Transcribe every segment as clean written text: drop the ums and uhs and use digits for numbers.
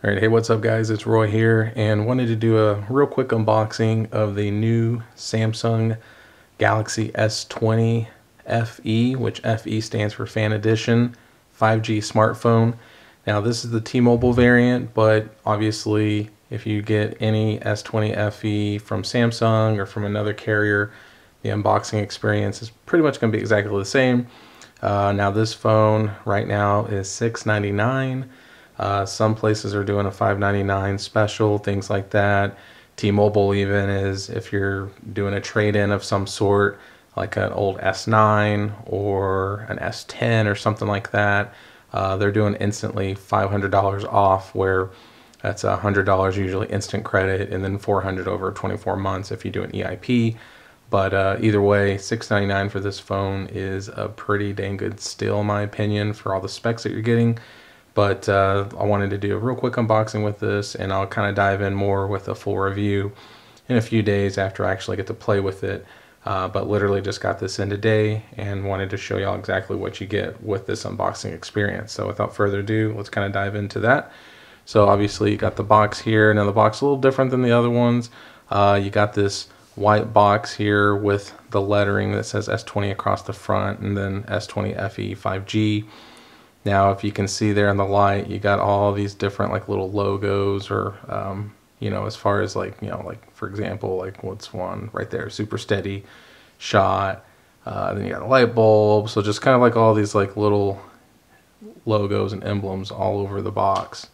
Alright, hey, what's up guys? It's Roy here and wanted to do a real quick unboxing of the new Samsung Galaxy S20 FE, which FE stands for Fan Edition 5G smartphone. Now this is the T-Mobile variant, but obviously if you get any S20 FE from Samsung or from another carrier, the unboxing experience is pretty much going to be exactly the same. Now this phone right now is $699. Some places are doing a $599 special, things like that. T-Mobile even is, if you're doing a trade-in of some sort, like an old S9 or an S10 or something like that, they're doing instantly $500 off, where that's $100 usually instant credit, and then $400 over 24 months if you do an EIP. But either way, $699 for this phone is a pretty dang good steal in my opinion for all the specs that you're getting. But I wanted to do a real quick unboxing with this, and I'll kind of dive in more with a full review in a few days after I actually get to play with it. But literally just got this in today and wanted to show y'all exactly what you get with this unboxing experience. So without further ado, let's kind of dive into that. So obviously you got the box here. Now the box is a little different than the other ones. You got this white box here with the lettering that says S20 across the front, and then S20FE 5G. Now, if you can see there in the light, you got all these different like little logos, or you know, as far as like, you know, like for example, like what's one right there, Super Steady Shot. Then you got a light bulb. So just kind of like all these like little logos and emblems all over the box,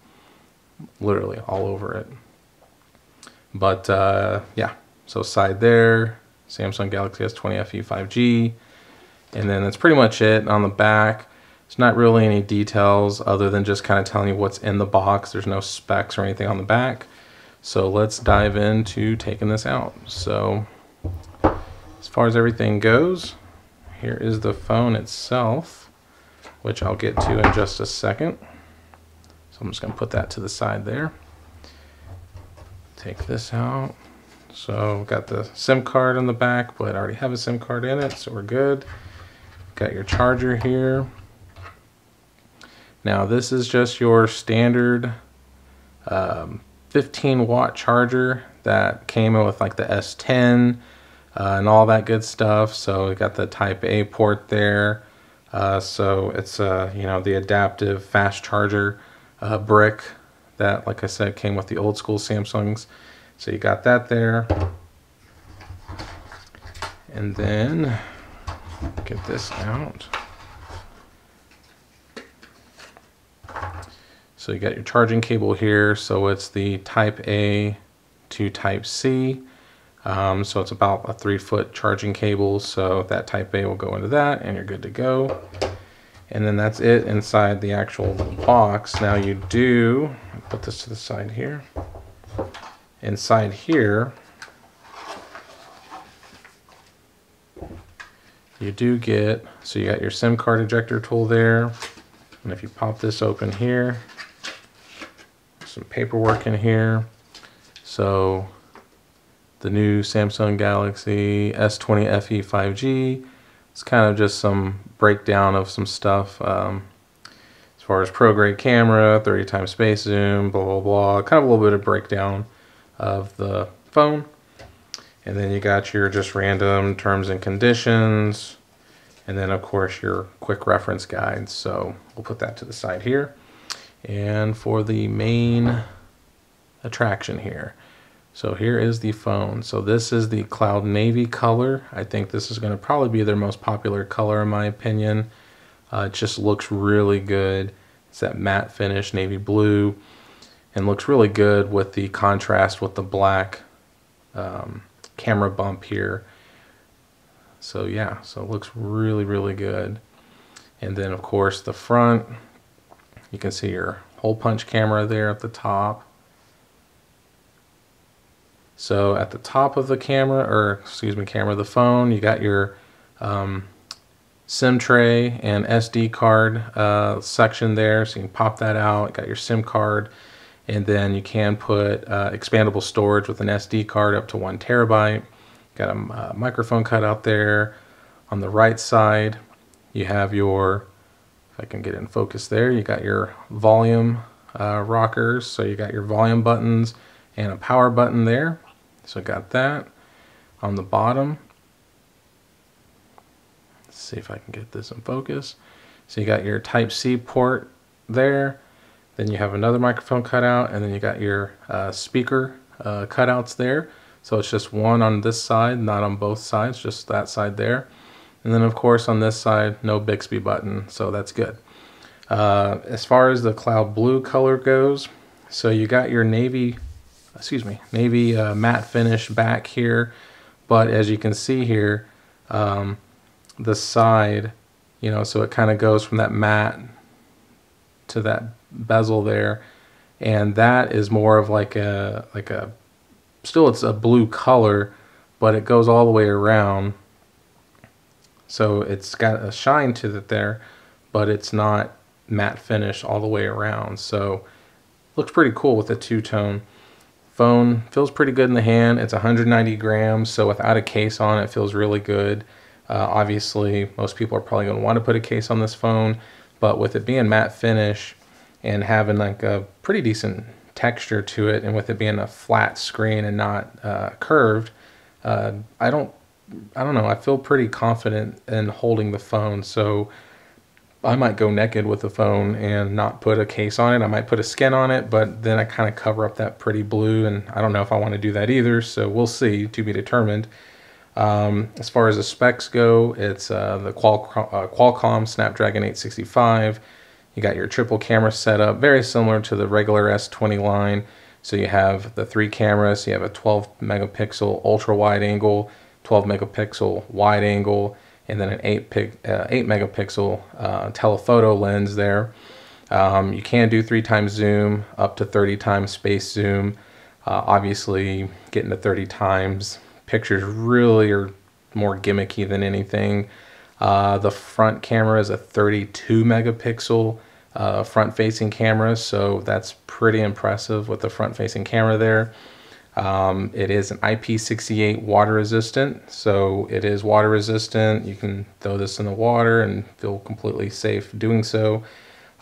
literally all over it. But yeah, so side there, Samsung Galaxy S20 FE 5G, and then that's pretty much it. On the back, it's not really any details other than just kind of telling you what's in the box. There's no specs or anything on the back. So let's dive into taking this out. So as far as everything goes, here is the phone itself, which I'll get to in just a second. So I'm just going to put that to the side there. Take this out. So we've got the SIM card in the back, but I already have a SIM card in it, so we're good. Got your charger here. Now this is just your standard 15-watt charger that came in with like the S10 and all that good stuff. So we got the Type A port there. So it's you know, the adaptive fast charger brick that, like I said, came with the old school Samsungs. So you got that there. And then get this out. So you got your charging cable here. So it's the Type A to Type C. So it's about a 3-foot charging cable. So that Type A will go into that and you're good to go. And then that's it inside the actual box. Now you do, put this to the side here. Inside here, you do get, so you got your SIM card ejector tool there. And if you pop this open here, some paperwork in here. So the new Samsung Galaxy S20 FE 5G. It's kind of just some breakdown of some stuff as far as pro-grade camera, 30x space zoom, blah, blah, blah. Kind of a little bit of breakdown of the phone. And then you got your just random terms and conditions. And then of course your quick reference guide. So we'll put that to the side here. And for the main attraction here, so here is the phone. So this is the cloud navy color. I think this is going to probably be their most popular color in my opinion. It just looks really good. It's that matte finish navy blue, and looks really good with the contrast with the black camera bump here. So yeah, so it looks really, really good. And then of course the front, you can see your hole punch camera there at the top. So at the top of the camera, or excuse me, the phone, you got your SIM tray and SD card section there. So you can pop that out. Got your SIM card, and then you can put expandable storage with an SD card up to 1 terabyte. Got a microphone cut out there. On the right side, you have your, if I can get in focus there, you got your volume rockers. So you got your volume buttons and a power button there. So got that on the bottom. Let's see if I can get this in focus. So you got your Type-C port there. Then you have another microphone cutout, and then you got your speaker cutouts there. So it's just one on this side, not on both sides, just that side there. And then of course on this side, no Bixby button, so that's good. As far as the cloud blue color goes, so you got your navy matte finish back here, but as you can see here, the side, you know, so it kind of goes from that matte to that bezel there, and that is more of like a still it's a blue color, but it goes all the way around, so it's got a shine to it there, but it's not matte finish all the way around. So looks pretty cool with the two-tone. Phone feels pretty good in the hand. It's 190 grams, so without a case on it feels really good. Obviously most people are probably going to want to put a case on this phone, but with it being matte finish and having like a pretty decent texture to it, and with it being a flat screen and not curved, I don't know, I feel pretty confident in holding the phone. So I might go naked with the phone and not put a case on it. I might put a skin on it, but then I kind of cover up that pretty blue, and I don't know if I want to do that either, so we'll see, to be determined. As far as the specs go, it's the Qualcomm Snapdragon 865. You got your triple camera setup, very similar to the regular S20 line. So you have the 3 cameras, you have a 12 megapixel ultra wide angle, 12 megapixel wide angle, and then an 8 megapixel telephoto lens there. You can do 3 times zoom, up to 30 times space zoom. Obviously, getting to 30 times, pictures really are more gimmicky than anything. The front camera is a 32 megapixel front-facing camera, so that's pretty impressive with the front-facing camera there. It is an IP68 water resistant, so it is water resistant. You can throw this in the water and feel completely safe doing so.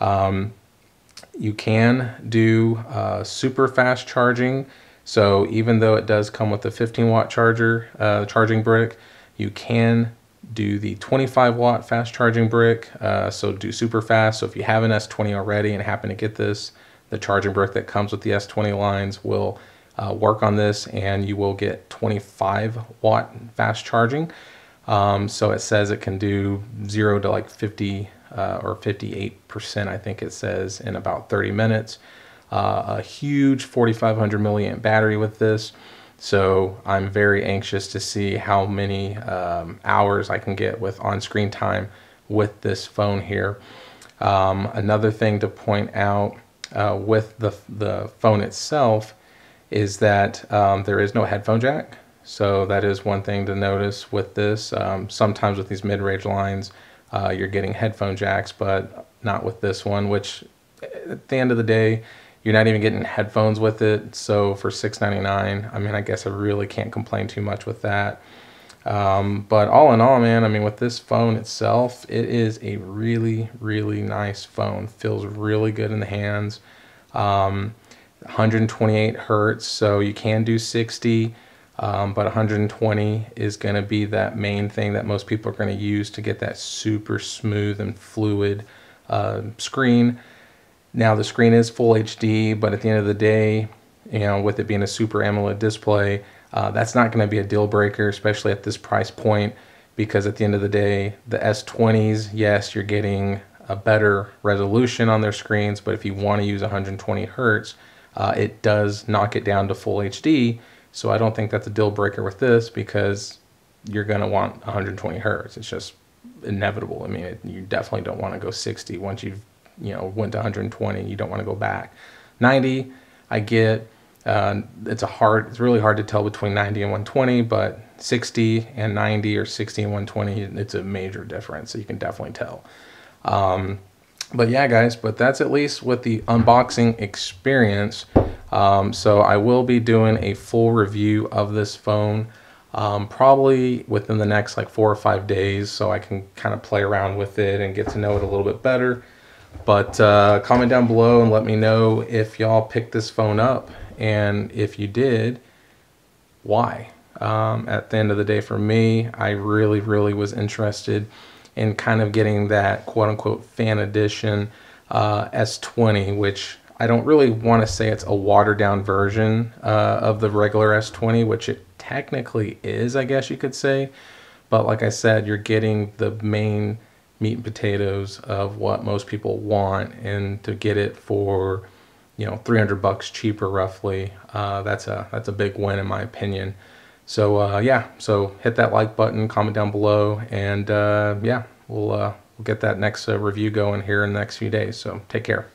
You can do super fast charging, so even though it does come with a 15-watt charger, charging brick, you can do the 25-watt fast charging brick, so do super fast. So if you have an S20 already and happen to get this, the charging brick that comes with the S20 lines will work on this, and you will get 25-watt fast charging. So it says it can do 0 to like 50 or 58%, I think it says, in about 30 minutes. A huge 4,500 milliamp battery with this. So I'm very anxious to see how many hours I can get with on-screen time with this phone here. Another thing to point out with the phone itself is that there is no headphone jack. So that is one thing to notice with this. Sometimes with these mid-range lines, you're getting headphone jacks, but not with this one, which at the end of the day, you're not even getting headphones with it. So for $699, I mean, I guess I really can't complain too much with that. But all in all, man, I mean, with this phone itself, it is a really, really nice phone. Feels really good in the hands. 128 hertz, so you can do 60, but 120 is going to be that main thing that most people are going to use to get that super smooth and fluid screen. Now the screen is full HD, but at the end of the day, you know, with it being a Super AMOLED display, that's not going to be a deal breaker, especially at this price point, because at the end of the day, the S20s, yes, you're getting a better resolution on their screens, but if you want to use 120 hertz, it does knock it down to full HD. So I don't think that's a deal breaker with this, because you're going to want 120 hertz. It's just inevitable. I mean, you definitely don't want to go 60 once you've, you know, went to 120. You don't want to go back. 90, I get. It's really hard to tell between 90 and 120, but 60 and 90 or 60 and 120, it's a major difference. So you can definitely tell. But yeah, guys, but that's at least with the unboxing experience. So I will be doing a full review of this phone, probably within the next like 4 or 5 days, so I can kind of play around with it and get to know it a little bit better. But comment down below and let me know if y'all picked this phone up, and if you did, why. At the end of the day, for me, I really was interested in kind of getting that quote-unquote fan edition S20, which I don't really want to say it's a watered-down version of the regular S20, which it technically is, I guess you could say. But like I said, you're getting the main meat and potatoes of what most people want, and to get it for, you know, 300 bucks cheaper roughly, that's a big win in my opinion. So yeah, so hit that like button, comment down below, and yeah, we'll get that next review going here in the next few days. So take care.